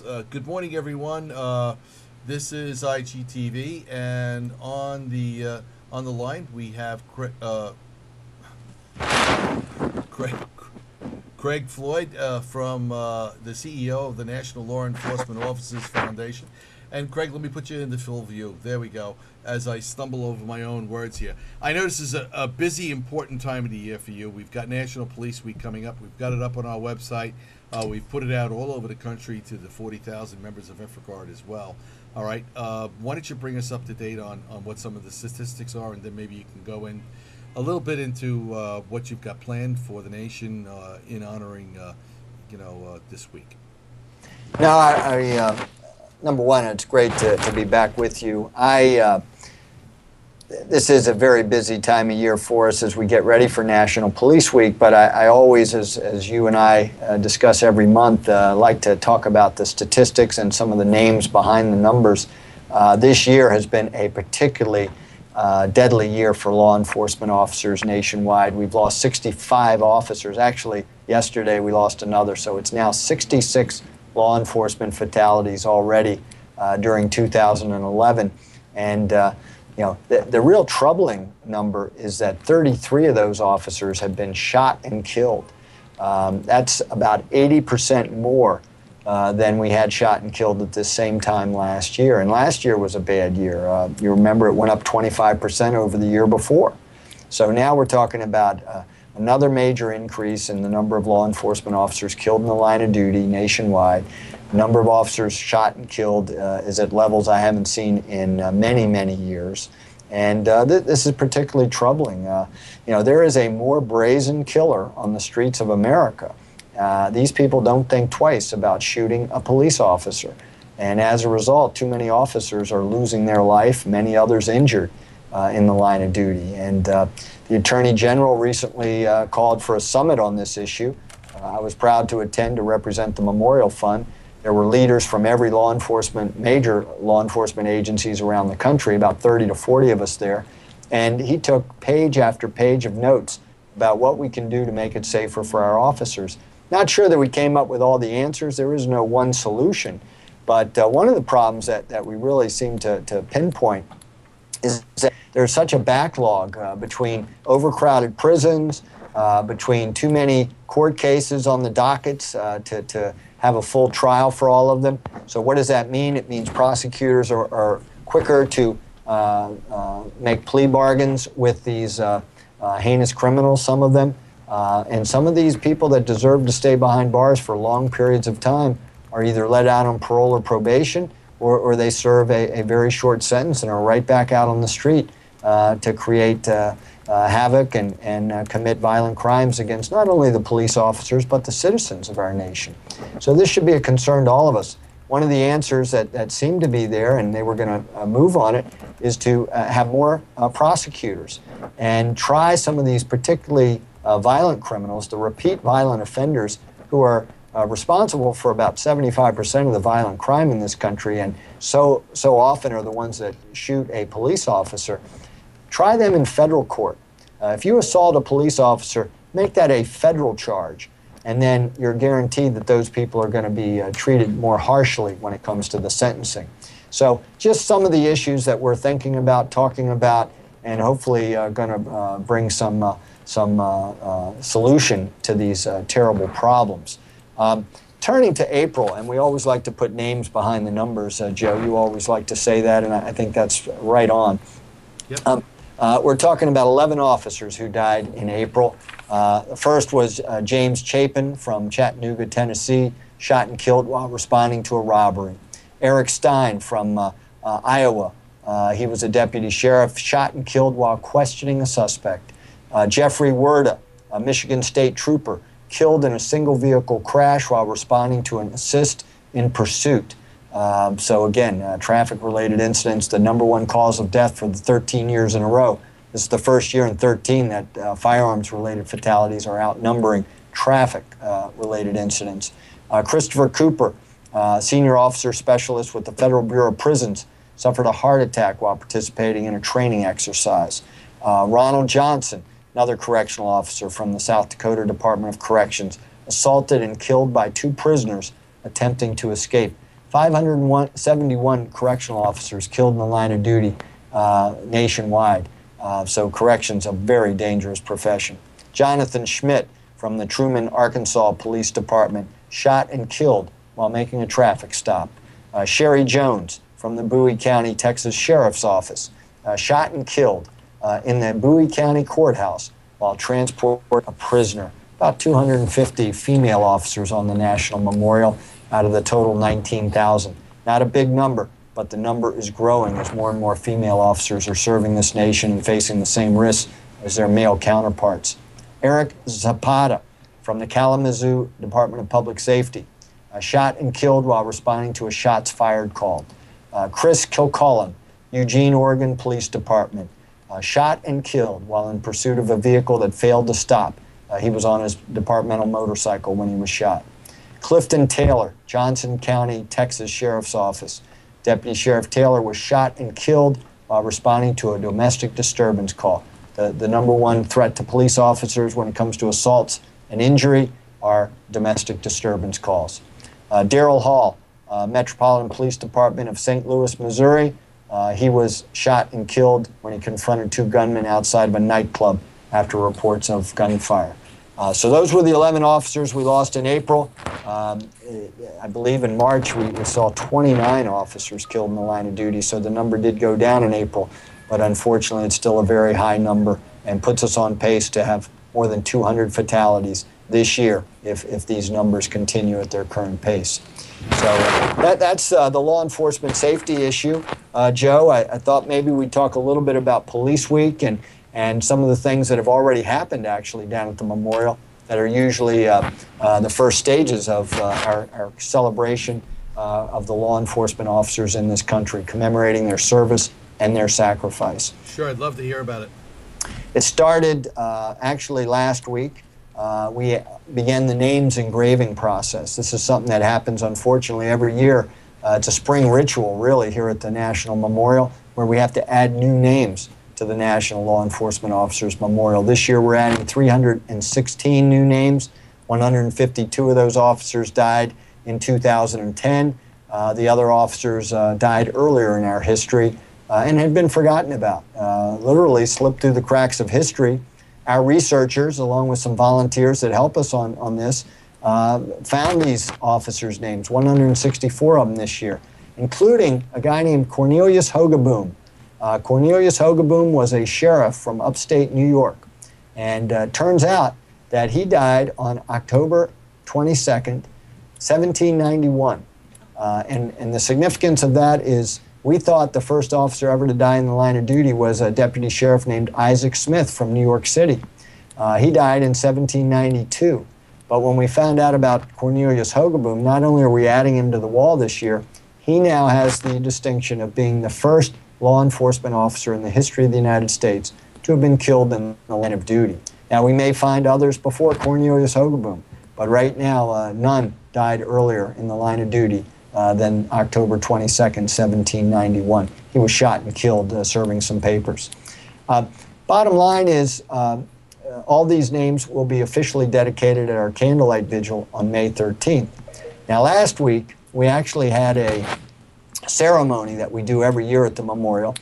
Good morning, everyone. This is IGTV, and on the line we have Craig, Craig Floyd from the CEO of the National Law Enforcement Officers Foundation. And Craig, let me put you in the full view. There we go. As I stumble over my own words here, I know this is a busy, important time of the year for you. We've got National Police Week coming up. We've got it up on our website. We've put it out all over the country to the 40,000 members of InfraGard as well. All right. Why don't you bring us up to date on what some of the statistics are, and then maybe you can go in a little bit into what you've got planned for the nation in honoring, this week. No, number one, it's great to be back with you. This is a very busy time of year for us as we get ready for National Police Week, but I always, as you and I discuss every month, like to talk about the statistics and some of the names behind the numbers. This year has been a particularly deadly year for law enforcement officers nationwide. We've lost 65 officers. Actually, yesterday we lost another, so it's now 66 law enforcement fatalities already during 2011. And the real troubling number is that 33 of those officers have been shot and killed. That's about 80% more than we had shot and killed at the same time last year. And last year was a bad year. You remember it went up 25% over the year before. So now we're talking about another major increase in the number of law enforcement officers killed in the line of duty nationwide. The number of officers shot and killed is at levels I haven't seen in many, many years. And this is particularly troubling. There is a more brazen killer on the streets of America. These people don't think twice about shooting a police officer. And as a result, too many officers are losing their life, many others injured in the line of duty. And the Attorney General recently called for a summit on this issue. I was proud to attend to represent the Memorial Fund. There were leaders from every major law enforcement agencies around the country, about 30 to 40 of us there. And he took page after page of notes about what we can do to make it safer for our officers. Not sure that we came up with all the answers. There is no one solution. But one of the problems that we really seem to pinpoint is that there's such a backlog between overcrowded prisons, between too many court cases on the dockets to have a full trial for all of them. So what does that mean? It means prosecutors are quicker to make plea bargains with these heinous criminals, some of them. And some of these people that deserve to stay behind bars for long periods of time are either let out on parole or probation, or they serve a very short sentence and are right back out on the street to create havoc and commit violent crimes against not only the police officers, but the citizens of our nation. So this should be a concern to all of us. One of the answers that seemed to be there, and they were going to move on it, is to have more prosecutors and try some of these particularly violent criminals, the repeat violent offenders who are responsible for about 75% of the violent crime in this country, and so often are the ones that shoot a police officer. Try them in federal court. If you assault a police officer, make that a federal charge, and then you're guaranteed that those people are going to be treated more harshly when it comes to the sentencing. So just some of the issues that we're thinking about, talking about, and hopefully going to bring some solution to these terrible problems. Turning to April, and we always like to put names behind the numbers, Joe, you always like to say that, and I think that's right on. Yep. We're talking about 11 officers who died in April. The first was James Chapin from Chattanooga, Tennessee, shot and killed while responding to a robbery. Eric Stein from Iowa, he was a deputy sheriff, shot and killed while questioning a suspect. Jeffrey Werda, a Michigan State trooper, killed in a single vehicle crash while responding to an assist in pursuit. So again, traffic-related incidents, the #1 cause of death for the 13 years in a row. This is the first year in 13 that firearms-related fatalities are outnumbering traffic-related incidents. Christopher Cooper, senior officer specialist with the Federal Bureau of Prisons, suffered a heart attack while participating in a training exercise. Ronald Johnson, another correctional officer from the South Dakota Department of Corrections, assaulted and killed by 2 prisoners attempting to escape. 571 correctional officers killed in the line of duty nationwide. So corrections, a very dangerous profession. Jonathan Schmidt from the Truman, Arkansas Police Department, shot and killed while making a traffic stop. Sherry Jones from the Bowie County, Texas Sheriff's Office, shot and killed in the Bowie County Courthouse while transporting a prisoner. About 250 female officers on the National Memorial out of the total 19,000. Not a big number, but the number is growing as more and more female officers are serving this nation and facing the same risks as their male counterparts. Eric Zapata from the Kalamazoo Department of Public Safety, shot and killed while responding to a shots fired call. Chris Kilcullen, Eugene, Oregon Police Department, shot and killed while in pursuit of a vehicle that failed to stop. He was on his departmental motorcycle when he was shot. Clifton Taylor, Johnson County, Texas Sheriff's Office. Deputy Sheriff Taylor was shot and killed while responding to a domestic disturbance call. The number one threat to police officers when it comes to assaults and injury are domestic disturbance calls. Darrell Hall, Metropolitan Police Department of St. Louis, Missouri. He was shot and killed when he confronted two gunmen outside of a nightclub after reports of gunfire. So those were the 11 officers we lost in April. I believe in March we saw 29 officers killed in the line of duty, so the number did go down in April, but unfortunately it's still a very high number and puts us on pace to have more than 200 fatalities this year if these numbers continue at their current pace. So that's the law enforcement safety issue. Joe, I thought maybe we'd talk a little bit about Police Week and some of the things that have already happened actually down at the memorial that are usually the first stages of our celebration of the law enforcement officers in this country, commemorating their service and their sacrifice. Sure, I'd love to hear about it. It started actually last week. We began the names engraving process. This is something that happens, unfortunately, every year. It's a spring ritual, really, here at the National Memorial, where we have to add new names to the National Law Enforcement Officers Memorial. This year, we're adding 316 new names. 152 of those officers died in 2010. The other officers died earlier in our history and had been forgotten about, literally slipped through the cracks of history. Our researchers, along with some volunteers that help us on this, found these officers' names, 164 of them this year, including a guy named Cornelius Hogaboom. Cornelius Hogaboom was a sheriff from upstate New York, and turns out that he died on October 22nd, 1791. And the significance of that is we thought the first officer ever to die in the line of duty was a deputy sheriff named Isaac Smith from New York City. He died in 1792. But when we found out about Cornelius Hogaboom, not only are we adding him to the wall this year, he now has the distinction of being the first law enforcement officer in the history of the United States to have been killed in the line of duty. Now, we may find others before Cornelius Hogaboom, but right now, none died earlier in the line of duty than October 22nd, 1791. He was shot and killed serving some papers. Bottom line is, all these names will be officially dedicated at our candlelight vigil on May 13th. Now, last week, we actually had a ceremony that we do every year at the memorial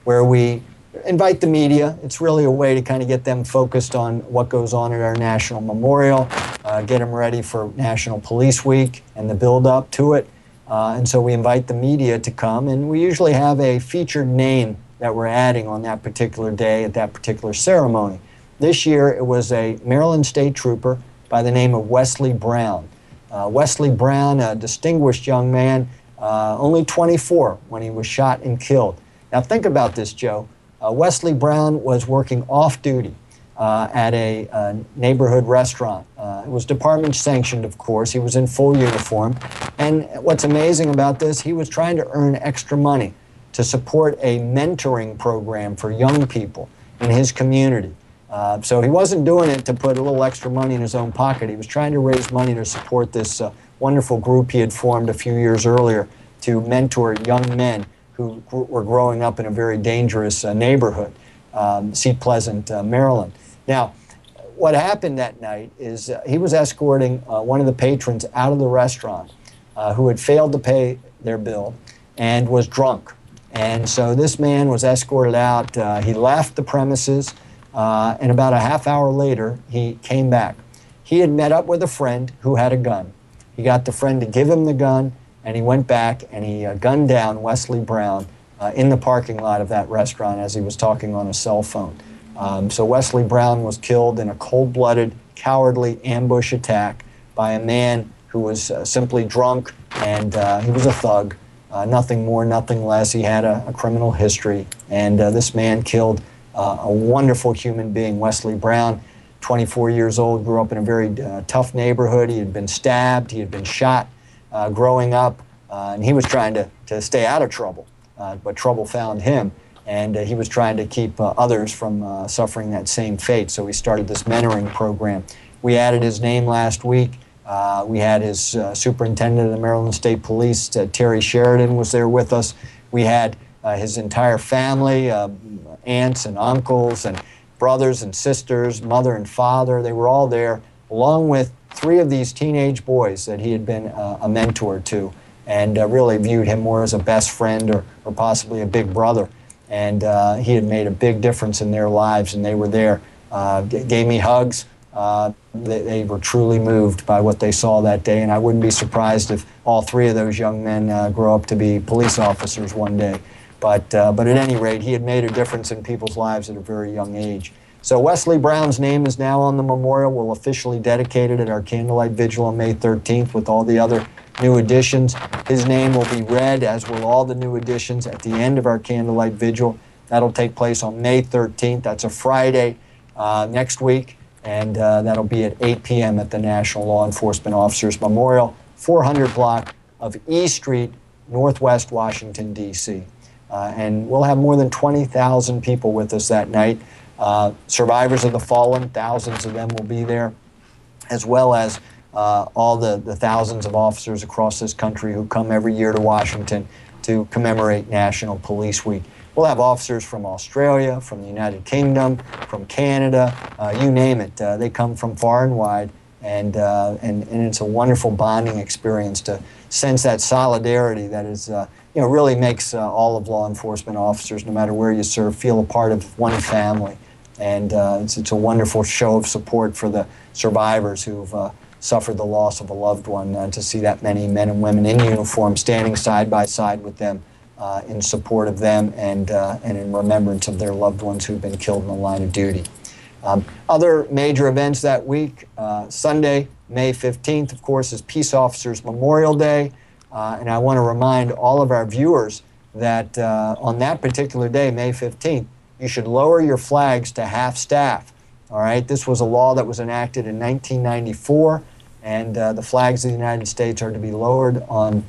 where we invite the media. It's really a way to kind of get them focused on what goes on at our national memorial, get them ready for National Police Week and the build-up to it. And so we invite the media to come, and we usually have a featured name that we're adding on that particular day at that particular ceremony. This year it was a Maryland State Trooper by the name of Wesley Brown. Wesley Brown, a distinguished young man, only 24 when he was shot and killed. Now think about this, Joe. Wesley Brown was working off-duty at a neighborhood restaurant. It was department sanctioned, of course. He was in full uniform. And what's amazing about this, he was trying to earn extra money to support a mentoring program for young people in his community. So he wasn't doing it to put a little extra money in his own pocket. He was trying to raise money to support this wonderful group he had formed a few years earlier to mentor young men who were growing up in a very dangerous neighborhood, Seat Pleasant, Maryland. Now, what happened that night is he was escorting one of the patrons out of the restaurant who had failed to pay their bill, and was drunk. And so this man was escorted out. He left the premises, and about a half hour later, he came back. He had met up with a friend who had a gun. He got the friend to give him the gun, and he went back and he gunned down Wesley Brown in the parking lot of that restaurant as he was talking on a cell phone. So Wesley Brown was killed in a cold-blooded, cowardly ambush attack by a man who was simply drunk, and he was a thug. Nothing more, nothing less. He had a criminal history, and this man killed a wonderful human being, Wesley Brown, 24 years old, grew up in a very tough neighborhood. He had been stabbed, he had been shot growing up, and he was trying to stay out of trouble, but trouble found him, and he was trying to keep others from suffering that same fate, so we started this mentoring program. We added his name last week. We had his superintendent of the Maryland State Police, Terry Sheridan, was there with us. We had his entire family, aunts and uncles and brothers and sisters, mother and father. They were all there, along with 3 of these teenage boys that he had been a mentor to, and really viewed him more as a best friend or possibly a big brother. And he had made a big difference in their lives, and they were there, gave me hugs. They were truly moved by what they saw that day, and I wouldn't be surprised if all 3 of those young men grow up to be police officers one day. But at any rate, he had made a difference in people's lives at a very young age. So Wesley Brown's name is now on the memorial. We'll officially dedicate it at our candlelight vigil on May 13th with all the other new additions. His name will be read, as will all the new additions, at the end of our candlelight vigil. That'll take place on May 13th. That's a Friday next week. And that'll be at 8 p.m. at the National Law Enforcement Officers Memorial, 400 block of E Street, Northwest Washington, D.C. And we'll have more than 20,000 people with us that night. Survivors of the fallen, thousands of them will be there, as well as all the thousands of officers across this country who come every year to Washington to commemorate National Police Week. We'll have officers from Australia, from the United Kingdom, from Canada, you name it. They come from far and wide, and it's a wonderful bonding experience to sense that solidarity that is, really makes all of law enforcement officers, no matter where you serve, feel a part of one family. And it's a wonderful show of support for the survivors who've suffered the loss of a loved one, to see that many men and women in uniform standing side by side with them in support of them and in remembrance of their loved ones who've been killed in the line of duty. Other major events that week, Sunday, May 15th, of course, is Peace Officers Memorial Day. And I want to remind all of our viewers that on that particular day, May 15th, you should lower your flags to half staff. All right, this was a law that was enacted in 1994, and the flags of the United States are to be lowered on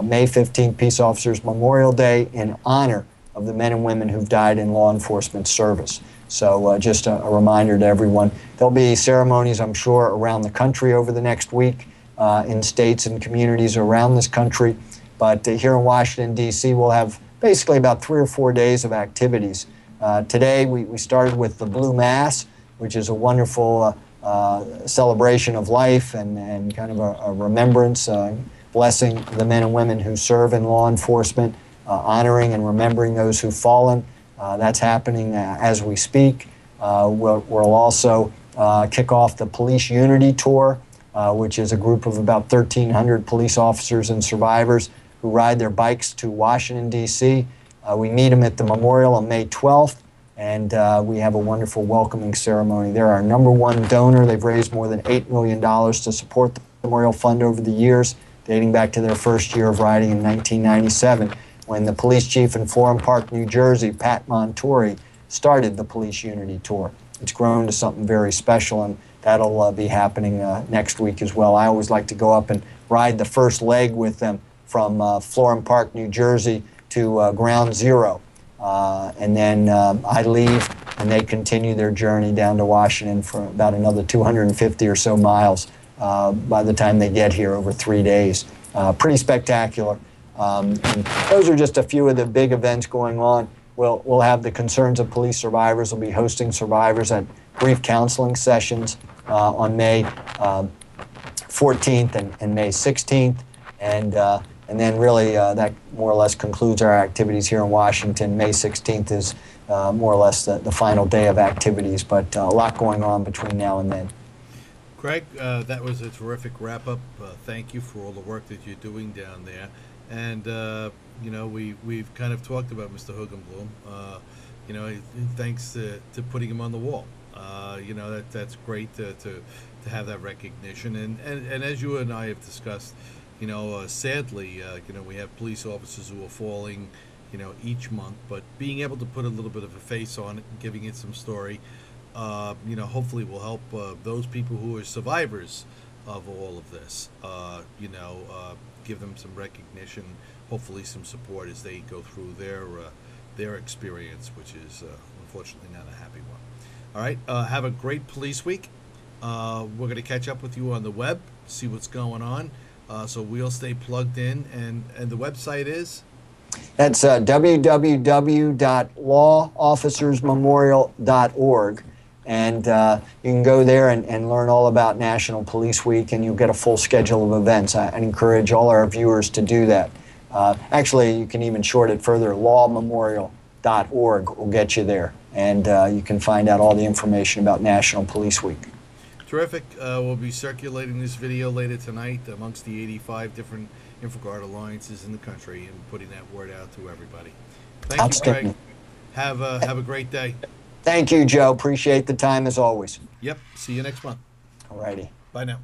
May 15th, Peace Officers Memorial Day, in honor of the men and women who've died in law enforcement service. So just a reminder to everyone. There'll be ceremonies, I'm sure, around the country over the next week in states and communities around this country. But here in Washington, D.C., we'll have basically about 3 or 4 days of activities. Today, we started with the Blue Mass, which is a wonderful celebration of life and kind of a remembrance, blessing the men and women who serve in law enforcement, honoring and remembering those who've fallen. That's happening as we speak. We'll also kick off the Police Unity Tour, which is a group of about 1,300 police officers and survivors who ride their bikes to Washington, D.C. We meet them at the memorial on May 12th, and we have a wonderful welcoming ceremony. They're our #1 donor. They've raised more than $8 million to support the Memorial Fund over the years, dating back to their first year of riding in 1997, when the police chief in Florham Park, New Jersey, Pat Montori, started the Police Unity Tour. It's grown to something very special, and that'll be happening next week as well. I always like to go up and ride the first leg with them from Florham Park, New Jersey to Ground Zero. And then I leave, and they continue their journey down to Washington for about another 250 or so miles by the time they get here over 3 days. Pretty spectacular. And those are just a few of the big events going on. We'll have the Concerns of Police Survivors. We'll be hosting survivors at brief counseling sessions on May 14th and May 16th. And And then really that more or less concludes our activities here in Washington. May 16th is more or less the final day of activities, but a lot going on between now and then. Craig, that was a terrific wrap-up. Thank you for all the work that you're doing down there. And, you know, we've kind of talked about Mr. Hugenblum. You know, thanks to putting him on the wall. You know, that's great to have that recognition. And as you and I have discussed, you know, sadly, you know, we have police officers who are falling, you know, each month. But being able to put a little bit of a face on it, giving it some story, you know, hopefully will help those people who are survivors of all of this. You know, give them some recognition, hopefully some support as they go through their experience, which is unfortunately not a happy one. All right, have a great police week. We're going to catch up with you on the web, see what's going on. So we'll stay plugged in, and the website is? That's www.lawofficersmemorial.org. And you can go there and learn all about National Police Week, and you'll get a full schedule of events. I'd encourage all our viewers to do that. Actually, you can even short it further. Lawmemorial.org will get you there, and you can find out all the information about National Police Week. Terrific. We'll be circulating this video later tonight amongst the 85 different InfoGuard alliances in the country and putting that word out to everybody. Thank you, Craig. Have a great day. Thank you, Joe. Appreciate the time as always. Yep. See you next month. All righty. Bye now.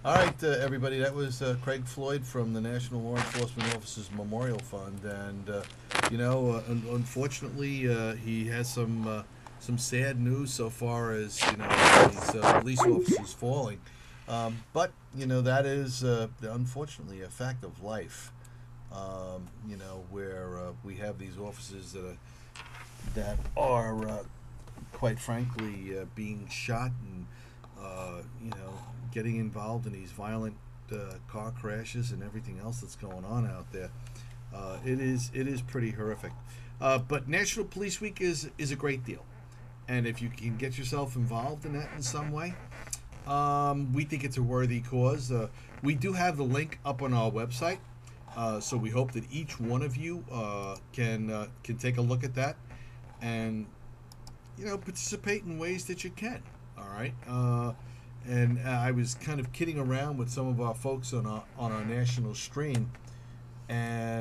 All right, everybody. That was Craig Floyd from the National Law Enforcement Officers Memorial Fund, and you know, unfortunately, he has some sad news so far as, you know, these police officers falling. But you know, that is unfortunately a fact of life. You know, where we have these officers that are quite frankly being shot and you know, getting involved in these violent car crashes and everything else that's going on out there. It is pretty horrific. But National Police Week is a great deal, and if you can get yourself involved in that in some way, we think it's a worthy cause. We do have the link up on our website, so we hope that each one of you can take a look at that and, you know, participate in ways that you can. All right. And I was kind of kidding around with some of our folks on our national stream, and